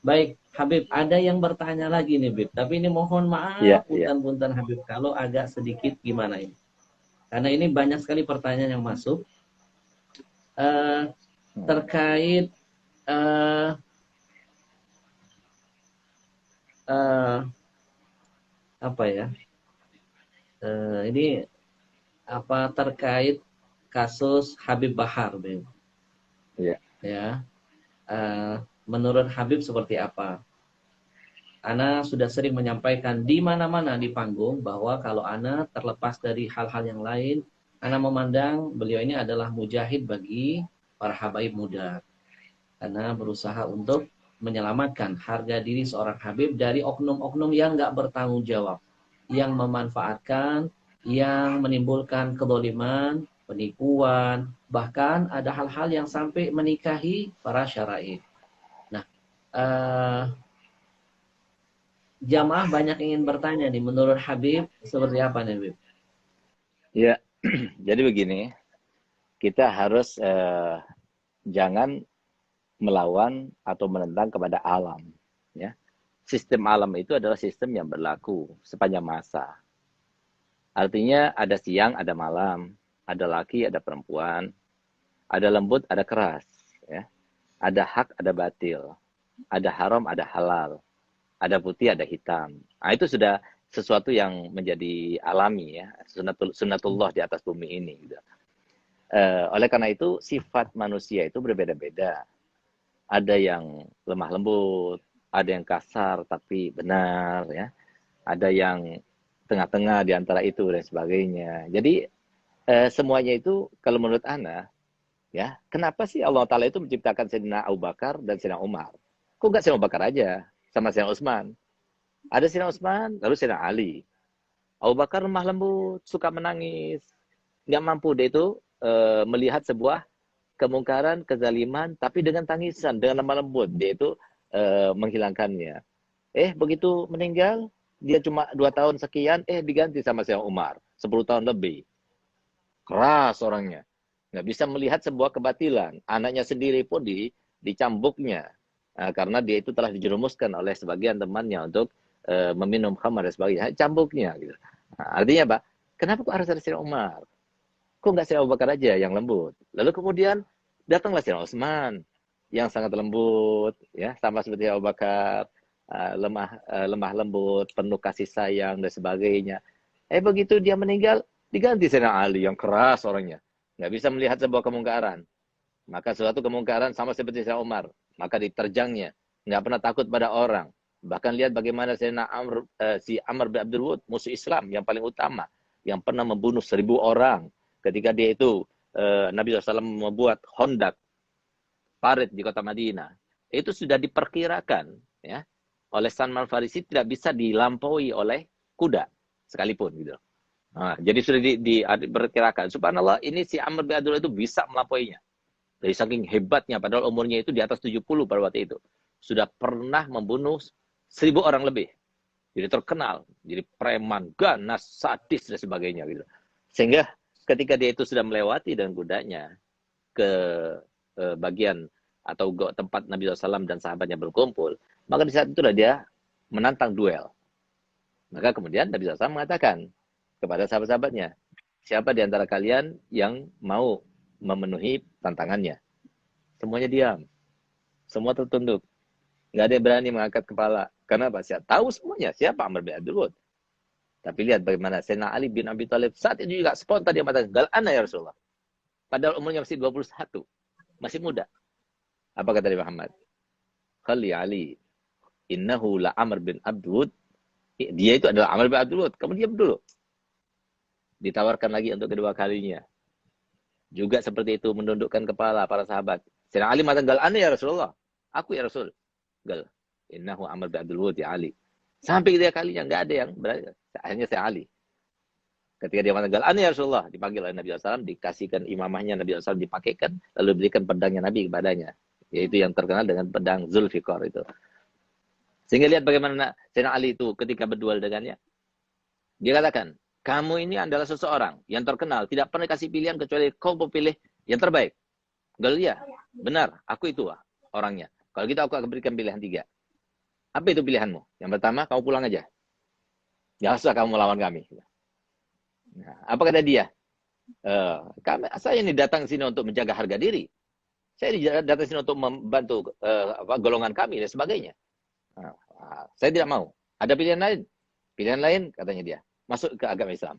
Baik, Habib, ada yang bertanya lagi nih, Habib. Tapi ini mohon Iya, maaf, iya. punten-punten Habib, kalau agak sedikit gimana ini. Karena ini banyak sekali pertanyaan yang masuk eh, Hmm. terkait eh, eh, apa ya? Ini apa terkait kasus Habib Bahar, Habib. Iya. Ya, eh, menurut Habib seperti apa? Ana sudah sering menyampaikan di mana-mana di panggung bahwa kalau Ana terlepas dari hal-hal yang lain, Ana memandang beliau ini adalah mujahid bagi para habaib muda. Karena berusaha untuk menyelamatkan harga diri seorang Habib dari oknum-oknum yang nggak bertanggung jawab, yang memanfaatkan, yang menimbulkan kedoliman, penipuan, bahkan ada hal-hal yang sampai menikahi para syara'i. Nah, eh, jamaah banyak ingin bertanya nih, menurut Habib seperti apa nih, Habib? Iya. Jadi begini, kita harus jangan melawan atau menentang kepada alam. Ya, sistem alam itu adalah sistem yang berlaku sepanjang masa. Artinya ada siang, ada malam, ada laki, ada perempuan, ada lembut, ada keras, ya. Ada hak, ada batil, ada haram, ada halal, ada putih, ada hitam. Nah, itu sudah sesuatu yang menjadi alami ya, sunatullah di atas bumi ini. Gitu. Oleh karena itu sifat manusia itu berbeda-beda. Ada yang lemah lembut, ada yang kasar tapi benar, ya. Ada yang tengah-tengah di antara itu dan sebagainya. Jadi semuanya itu kalau menurut Ana, ya, kenapa sih Allah Taala itu menciptakan Sayyidina Abu Bakar dan Sayyidina Umar? Kok nggak Sayyidina Abu Bakar aja sama Sayyidina Utsman? Ada Sayyidina Utsman, lalu Sayyidina Ali. Abu Bakar lemah lembut, suka menangis, nggak mampu dia itu melihat sebuah kemungkaran, kezaliman, tapi dengan tangisan, dengan lemah lembut dia itu menghilangkannya. Begitu meninggal, dia cuma 2 tahun sekian, diganti sama Sayyidina Umar, 10 tahun lebih. Keras orangnya, nggak bisa melihat sebuah kebatilan. Anaknya sendiri pun dicambuknya. Karena dia itu telah dijerumuskan oleh sebagian temannya untuk meminum khamar dan sebagainya. Cambuknya. Gitu. Nah, artinya apa? Kenapa kok harus ada Sayyidina Umar? Kok nggak Sayyidina Abu Bakar aja yang lembut? Lalu kemudian datanglah Sayyidina Utsman yang sangat lembut, ya sama seperti Abu Bakar, lemah lembut, penuh kasih sayang dan sebagainya. Begitu dia meninggal, diganti Sayyidina Ali yang keras orangnya, nggak bisa melihat sebuah kemungkaran. Maka suatu kemungkaran sama seperti Sayyidina Umar, maka diterjangnya, nggak pernah takut pada orang. Bahkan lihat bagaimana Sayyidina si Amr bin Abdul Wud, musuh Islam yang paling utama, yang pernah membunuh 1.000 orang. Ketika dia itu Nabi SAW membuat hondak parit di kota Madinah, itu sudah diperkirakan ya oleh Salman Farisi tidak bisa dilampaui oleh kuda sekalipun gitu. Nah, jadi sudah diperkirakan. Subhanallah, ini si Amr bin Abdullah itu bisa melampauinya. Dari saking hebatnya, padahal umurnya itu di atas 70 pada waktu itu. Sudah pernah membunuh 1.000 orang lebih. Jadi terkenal, jadi preman, ganas, sadis, dan sebagainya. Gitu. Sehingga ketika dia itu sudah melewati dan kudanya ke bagian atau tempat Nabi SAW dan sahabatnya berkumpul, maka di saat itulah dia menantang duel. Maka kemudian Nabi SAW mengatakan kepada sahabat-sahabatnya, siapa di antara kalian yang mau memenuhi tantangannya? Semuanya diam, semua tertunduk. Nggak ada yang berani mengangkat kepala. Karena apa? Saya tahu semuanya. Siapa Amr bin Abdul Wud. Tapi lihat bagaimana Sayyidina Ali bin Abi Thalib saat itu juga spontan dia mengatakan, gal ana ya Rasulullah. Padahal umurnya masih 21. Masih muda. Apa kata Nabi Muhammad? Khali Ali. Innahu la Amr bin Abdul Wud. Dia itu adalah Amr bin Abdul Wud. Kamu diam dulu. Ditawarkan lagi untuk kedua kalinya. Juga seperti itu menundukkan kepala para sahabat. Sayyidina Ali mengatakan, gal ana ya Rasulullah. Aku ya Rasul. Gal. Innahu Amr bin Abdul Wud ya Ali. Sampai ketiga kalinya nggak ada yang berani. Hanya saya Ali. Ketika dia mengatakan, gal ana ya Rasulullah. Dipanggil oleh Nabi SAW. Dikasihkan imamahnya Nabi SAW dipakaikan. Lalu berikan pedangnya Nabi kepadanya. Yaitu yang terkenal dengan pedang Zulfikar itu. Sehingga lihat bagaimana Sayyidina Ali itu ketika berduel dengannya. Dia katakan, kamu ini adalah seseorang yang terkenal. Tidak pernah kasih pilihan kecuali kau pilih yang terbaik. Gal ya, benar. Aku itu orangnya. Kalau gitu aku akan berikan pilihan 3. Apa itu pilihanmu? Yang pertama, kamu pulang aja. Nggak usah kamu melawan kami. Nah, apa kata dia? Saya ini datang sini untuk menjaga harga diri. Saya datang sini untuk membantu golongan kami dan sebagainya. Nah, saya tidak mau. Ada pilihan lain? Pilihan lain, katanya dia. Masuk ke agama Islam.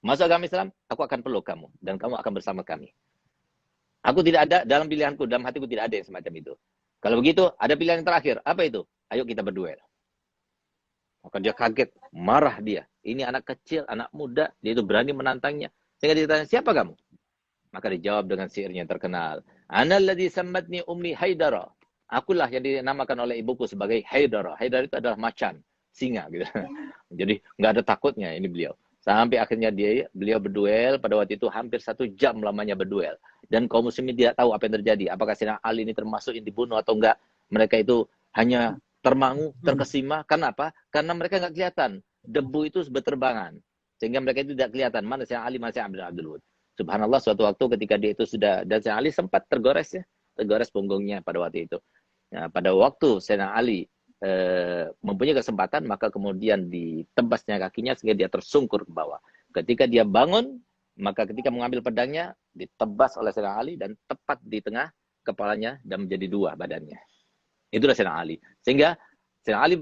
Masuk agama Islam, aku akan peluk kamu. Dan kamu akan bersama kami. Aku tidak ada, dalam pilihanku, dalam hatiku tidak ada yang semacam itu. Kalau begitu, ada pilihan yang terakhir. Apa itu? Ayo kita berduel. Maka dia kaget, marah dia. Ini anak kecil, anak muda, dia itu berani menantangnya. Sehingga dia tanya, siapa kamu? Maka dijawab dengan syairnya yang terkenal. Ana alladzi sammatni ummi Haidara. Akulah yang dinamakan oleh ibuku sebagai Haidara. Haidara itu adalah macan, singa gitu. Jadi nggak ada takutnya ini beliau. Sampai akhirnya beliau berduel, pada waktu itu hampir 1 jam lamanya berduel. Dan kaum muslimin tidak tahu apa yang terjadi. Apakah Sayyidina Ali ini termasuk yang dibunuh atau enggak. Mereka itu hanya termangu, terkesima. Kenapa? Karena mereka nggak kelihatan. Debu itu berterbangan. Sehingga mereka itu tidak kelihatan. Mana Sayyidina Ali, mana Sayyidina Abdul Wud. Subhanallah, suatu waktu ketika dia itu sudah, dan Sayyidina Ali sempat tergores ya. Tergores punggungnya pada waktu itu. Nah, pada waktu Sayyidina Ali mempunyai kesempatan, maka kemudian ditebasnya kakinya sehingga dia tersungkur ke bawah. Ketika dia bangun, maka ketika mengambil pedangnya, ditebas oleh Sayyidina Ali dan tepat di tengah kepalanya dan menjadi 2 badannya. Itulah Sayyidina Ali. Sehingga Sayyidina Ali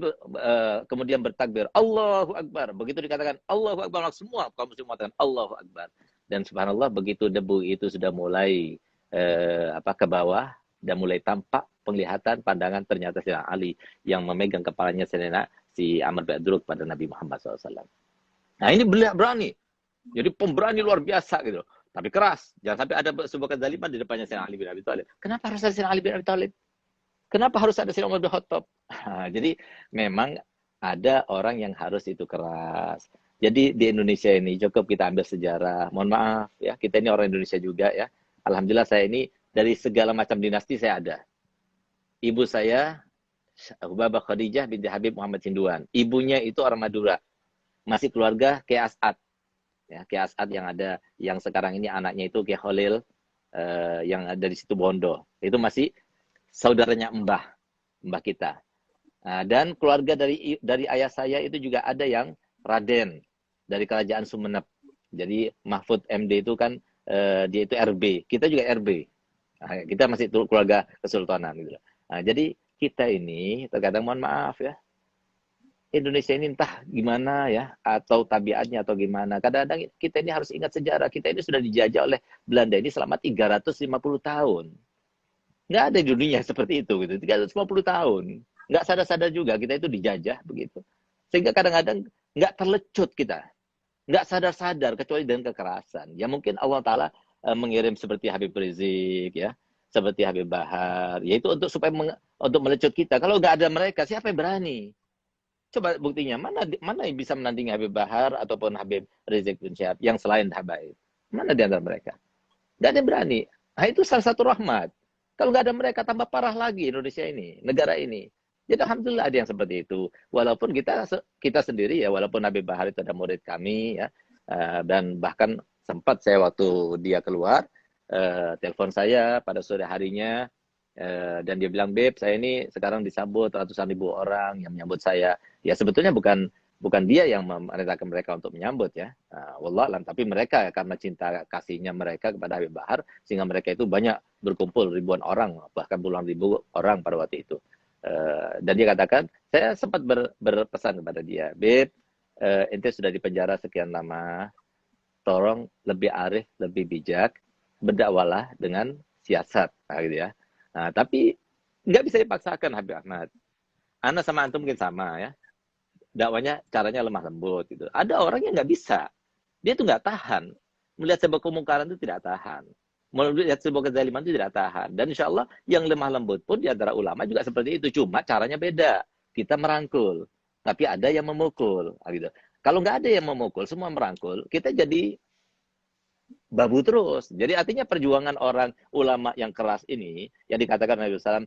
kemudian bertakbir, Allahu Akbar. Begitu dikatakan Allahu Akbar, semua kaum muslim mengatakan Allahu Akbar. Dan subhanallah, begitu debu itu sudah mulai ke bawah dan mulai tampak penglihatan pandangan, ternyata Sayyidina Ali yang memegang kepalanya si Amr bin Abdul pada Nabi Muhammad SAW. Nah ini berani. Jadi pemberani luar biasa gitu. Tapi keras. Jangan sampai ada sebuah kezaliman di depannya Sayyidina Ali bin Abi Thalib. Kenapa harus ada Sayyidina Ali bin Abi Thalib? Kenapa harus ada Sayyidina Umar bin Khattab? Jadi memang ada orang yang harus itu keras. Jadi di Indonesia ini cukup kita ambil sejarah. Mohon maaf ya, kita ini orang Indonesia juga ya. Alhamdulillah saya ini dari segala macam dinasti saya ada. Ibu saya, Hubabah Khadijah binti Habib Muhammad Sinduan. Ibunya itu orang Madura. Masih keluarga Kiai As'ad. Ya, Kiai As'ad yang ada, yang sekarang ini anaknya itu Kiai Khalil, yang ada di situ Bondo. Itu masih saudaranya Mbah kita. Nah, dan keluarga dari ayah saya itu juga ada yang Raden dari Kerajaan Sumeneb. Jadi Mahfud MD itu kan dia itu RB. Kita juga RB. Nah, kita masih keluarga kesultanan gitu. Nah, jadi kita ini terkadang mohon maaf ya, Indonesia ini entah gimana ya, atau tabiatnya atau gimana. Kadang-kadang kita ini harus ingat sejarah. Kita ini sudah dijajah oleh Belanda ini selama 350 tahun. Nggak ada di dunia seperti itu gitu. 350 tahun. Nggak sadar-sadar juga kita itu dijajah begitu. Sehingga kadang-kadang nggak terlecut kita. Nggak sadar-sadar kecuali dengan kekerasan. Ya mungkin Allah Ta'ala mengirim seperti Habib Rizik ya, seperti Habib Bahar, yaitu untuk supaya untuk melecut kita. Kalau nggak ada mereka, siapa yang berani? Coba buktinya, mana yang bisa menandingi Habib Bahar ataupun Habib Rizik bin Syihab yang selain Habaib? Mana di antara mereka? Nggak ada yang berani. Nah itu salah satu rahmat. Kalau nggak ada mereka, tambah parah lagi Indonesia ini, negara ini. Jadi alhamdulillah ada yang seperti itu. Walaupun kita sendiri ya, walaupun Habib Bahar itu ada murid kami ya, dan bahkan sempat saya waktu dia keluar, telepon saya pada sore harinya, dan dia bilang, Beb, saya ini sekarang disambut ratusan ribu orang yang menyambut saya. Ya sebetulnya bukan dia yang memerintahkan mereka untuk menyambut ya, wallahualam, tapi mereka karena cinta kasihnya mereka kepada Habib Bahar, sehingga mereka itu banyak berkumpul ribuan orang, bahkan puluhan ribu orang pada waktu itu. Dan dia katakan, saya sempat berpesan kepada dia, Beb, ente sudah di penjara sekian lama, tolong lebih arif, lebih bijak, berdakwalah dengan siasat, gitu ya. Nah, tapi nggak bisa dipaksakan Habib Ahmad. Ana sama antum mungkin sama ya. Dakwanya caranya lemah lembut gitu. Ada orang yang nggak bisa. Dia tuh nggak tahan. Melihat sebuah kemungkaran itu tidak tahan. Melihat sebuah kezaliman itu tidak tahan. Dan insya Allah yang lemah lembut pun di antara ulama juga seperti itu. Cuma caranya beda. Kita merangkul. Tapi ada yang memukul. Gitu. Kalau nggak ada yang memukul, semua merangkul, kita jadi babu terus. Jadi artinya perjuangan orang ulama yang keras ini, yang dikatakan Nabi SAW,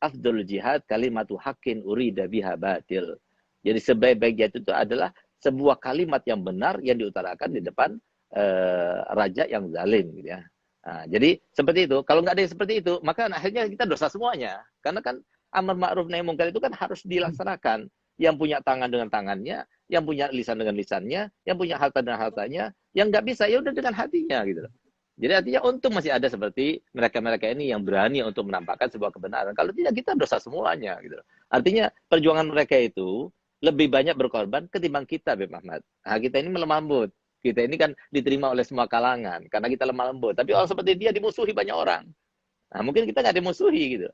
afdul jihad kalimatu haqqin urida biha batil. Jadi sebaik-baik jihad itu adalah sebuah kalimat yang benar yang diutarakan di depan raja yang zalim gitu ya. Nah, jadi seperti itu. Kalau nggak ada yang seperti itu, maka akhirnya kita dosa semuanya. Karena kan Amar ma'ruf nahi munkar itu kan harus dilaksanakan. Yang punya tangan dengan tangannya, yang punya lisan dengan lisannya, yang punya harta dengan hartanya, yang nggak bisa ya udah dengan hatinya gitu loh. Jadi artinya untung masih ada seperti mereka-mereka ini yang berani untuk menampakkan sebuah kebenaran. Kalau tidak kita dosa semuanya gitu loh. Artinya perjuangan mereka itu lebih banyak berkorban ketimbang kita, Beb Ahmad. Nah, kita ini melemah lembut. Kita ini kan diterima oleh semua kalangan karena kita lemah lembut. Tapi orang seperti dia dimusuhi banyak orang. Nah, mungkin kita nggak dimusuhi gitu.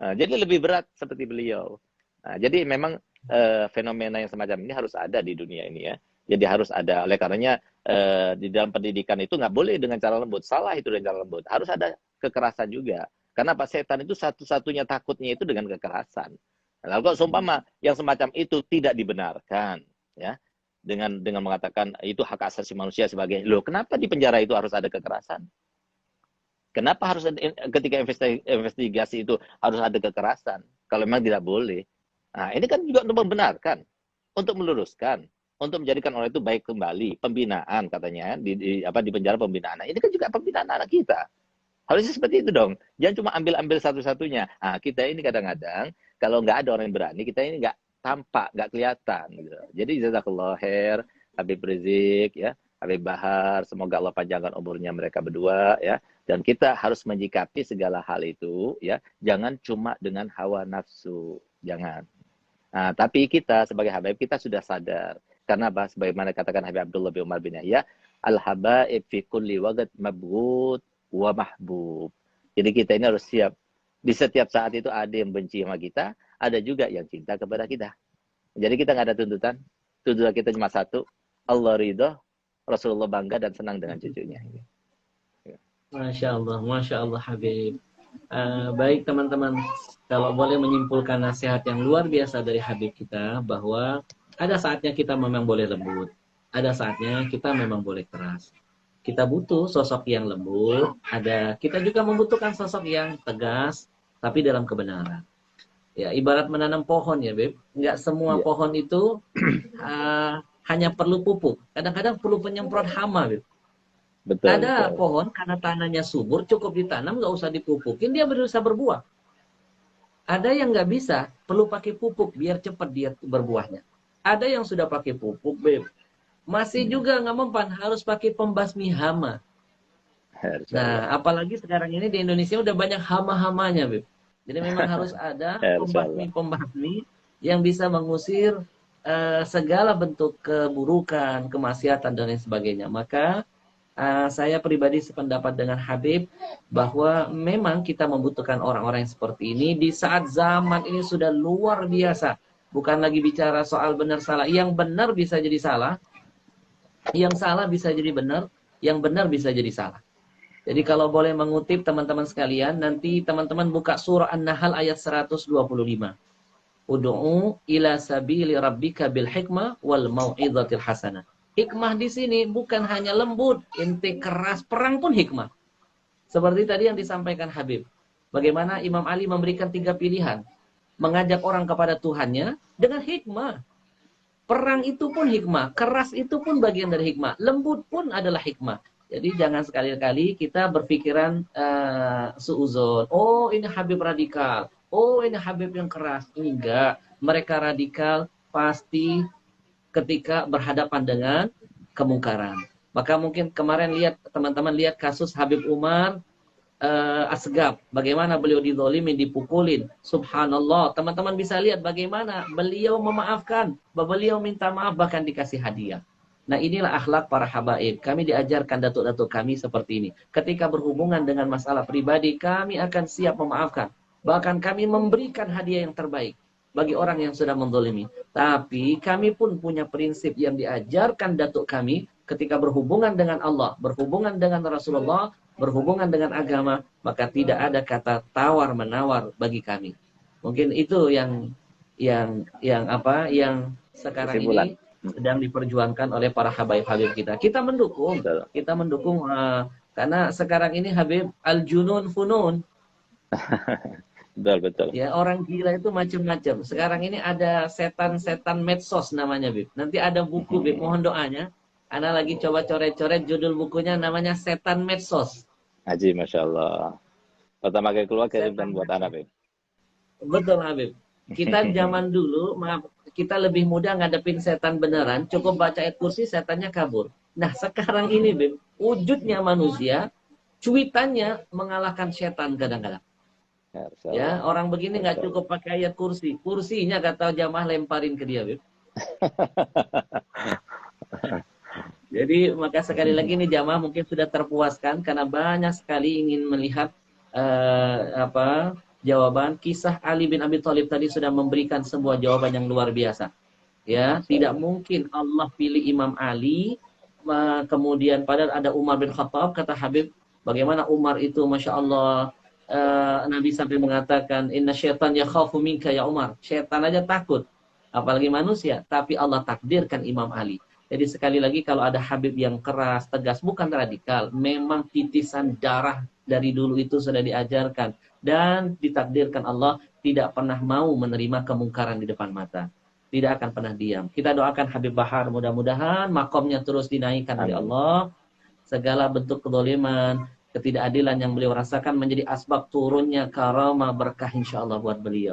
Nah, jadi lebih berat seperti beliau. Nah, jadi memang fenomena yang semacam ini harus ada di dunia ini ya. Jadi harus ada. Oleh karenanya di dalam pendidikan itu nggak boleh dengan cara lembut. Salah itu dengan cara lembut. Harus ada kekerasan juga. Karena Pak Setan itu satu-satunya takutnya itu dengan kekerasan. Nah, kalau seumpama yang semacam itu tidak dibenarkan, ya, dengan mengatakan itu hak asasi manusia sebagai, loh kenapa di penjara itu harus ada kekerasan? Kenapa harus ketika investigasi itu harus ada kekerasan? Kalau memang tidak boleh. Nah, ini kan juga untuk membenarkan, untuk meluruskan, untuk menjadikan orang itu baik kembali, pembinaan katanya di penjara pembinaan. Nah, ini kan juga pembinaan anak kita. Harusnya seperti itu dong. Jangan cuma ambil-ambil satu-satunya. Nah, kita ini kadang-kadang kalau nggak ada orang yang berani, kita ini nggak tampak, nggak kelihatan. Gitu. Jadi jazakallah khair, Habib Rizik, ya, Habib Bahar, semoga Allah panjangkan umurnya mereka berdua, ya. Dan kita harus menyikapi segala hal itu, ya. Jangan cuma dengan hawa nafsu, jangan. Nah, tapi kita sebagai Habib kita sudah sadar. Karena apa? Sebagaimana katakan Habib Abdullah bin Umar bin Yahya, al-habaib fi kulli waqt mabghut wa mahbub. Jadi kita ini harus siap. Di setiap saat itu ada yang benci sama kita, ada juga yang cinta kepada kita. Jadi kita nggak ada tuntutan. Tuntutan kita cuma satu, Allah ridho, Rasulullah bangga dan senang dengan cucunya. Masya Allah Habib. Baik teman-teman, kalau boleh menyimpulkan nasihat yang luar biasa dari Habib kita, bahwa ada saatnya kita memang boleh lembut, ada saatnya kita memang boleh keras. Kita butuh sosok yang lembut, kita juga membutuhkan sosok yang tegas, tapi dalam kebenaran. Ya, ibarat menanam pohon ya, Beb. Nggak semua pohon itu hanya perlu pupuk. Kadang-kadang perlu penyemprot hama, Beb. Betul, Ada betul. pohon karena tanahnya subur, cukup ditanam, nggak usah dipupukin, dia bisa berbuah. Ada yang nggak bisa, perlu pakai pupuk biar cepat dia berbuahnya. Ada yang sudah pakai pupuk, Beb. Masih juga nggak mempan, harus pakai pembasmi hama. Nah, apalagi sekarang ini di Indonesia udah banyak hama-hamanya, Beb. Jadi memang harus ada pembasmi-pembasmi yang bisa mengusir segala bentuk keburukan, kemaksiatan, dan lain sebagainya. Maka saya pribadi sependapat dengan Habib bahwa memang kita membutuhkan orang-orang yang seperti ini di saat zaman ini sudah luar biasa. Bukan lagi bicara soal benar salah. Yang benar bisa jadi salah, yang salah bisa jadi benar, yang benar bisa jadi salah. Jadi kalau boleh mengutip teman-teman sekalian, nanti teman-teman buka surah An-Nahl ayat 125. Ud'u ila sabili rabbika bil hikmah wal mau'izatil hasanah. Hikmah di sini bukan hanya lembut, inti keras, perang pun hikmah. Seperti tadi yang disampaikan Habib. Bagaimana Imam Ali memberikan 3 pilihan. Mengajak orang kepada Tuhannya dengan hikmah. Perang itu pun hikmah, keras itu pun bagian dari hikmah, lembut pun adalah hikmah. Jadi jangan sekali-kali kita berpikiran suuzon. Oh ini Habib radikal, oh ini Habib yang keras. Enggak, mereka radikal pasti ketika berhadapan dengan kemungkaran. Maka mungkin kemarin teman-teman lihat kasus Habib Umar Asgaf, bagaimana beliau dizolimi, dipukulin. Subhanallah, teman-teman bisa lihat bagaimana beliau memaafkan, beliau minta maaf, bahkan dikasih hadiah. Nah inilah akhlak para habaib. Kami diajarkan datuk-datuk kami seperti ini. Ketika berhubungan dengan masalah pribadi, kami akan siap memaafkan. Bahkan kami memberikan hadiah yang terbaik bagi orang yang sudah menzolimi. Tapi kami pun punya prinsip yang diajarkan datuk kami ketika berhubungan dengan Allah, berhubungan dengan Rasulullah, berhubungan dengan agama, maka tidak ada kata tawar-menawar bagi kami. Mungkin itu yang sekarang ini sedang diperjuangkan oleh para habaib-habib kita. Kita mendukung, karena sekarang ini Habib al-junun funun. Betul. Ya, orang gila itu macam-macam. Sekarang ini ada setan-setan medsos namanya, Bib. Nanti ada buku, Bib. Mohon doanya. Ana lagi coba coret-coret judul bukunya, namanya Setan Medsos. Haji, Masya Allah. Pertama kali keluar kirimkan buat anak, Bib. Betul Habib. Kita zaman dulu, maaf, kita lebih mudah ngadepin setan beneran, cukup baca ayat kursi, setannya kabur. Nah sekarang ini, Bib, wujudnya manusia, cuitannya mengalahkan setan kadang-kadang. Ya, Ya, Rasulullah. orang begini nggak Rasulullah. cukup pakai ayat kursi. Kursinya kata jamaah lemparin ke dia, Bib. Jadi maka sekali lagi ini jamaah mungkin sudah terpuaskan karena banyak sekali ingin melihat jawaban. Kisah Ali bin Abi Thalib tadi sudah memberikan sebuah jawaban yang luar biasa. Ya, tidak Rasulullah. mungkin Allah pilih Imam Ali, kemudian padahal ada Umar bin Khattab, kata Habib, bagaimana Umar itu, Masya Allah, Nabi sampai mengatakan, Inna syaitan yakhafu minka ya Umar. Syaitan aja takut, apalagi manusia, tapi Allah takdirkan Imam Ali. Jadi sekali lagi kalau ada Habib yang keras, tegas, bukan radikal, memang titisan darah dari dulu itu sudah diajarkan. Dan ditakdirkan Allah tidak pernah mau menerima kemungkaran di depan mata. Tidak akan pernah diam. Kita doakan Habib Bahar mudah-mudahan makomnya terus dinaikkan oleh Amin. Allah. Segala bentuk kedoliman, ketidakadilan yang beliau rasakan menjadi asbab turunnya karamah berkah insya Allah buat beliau.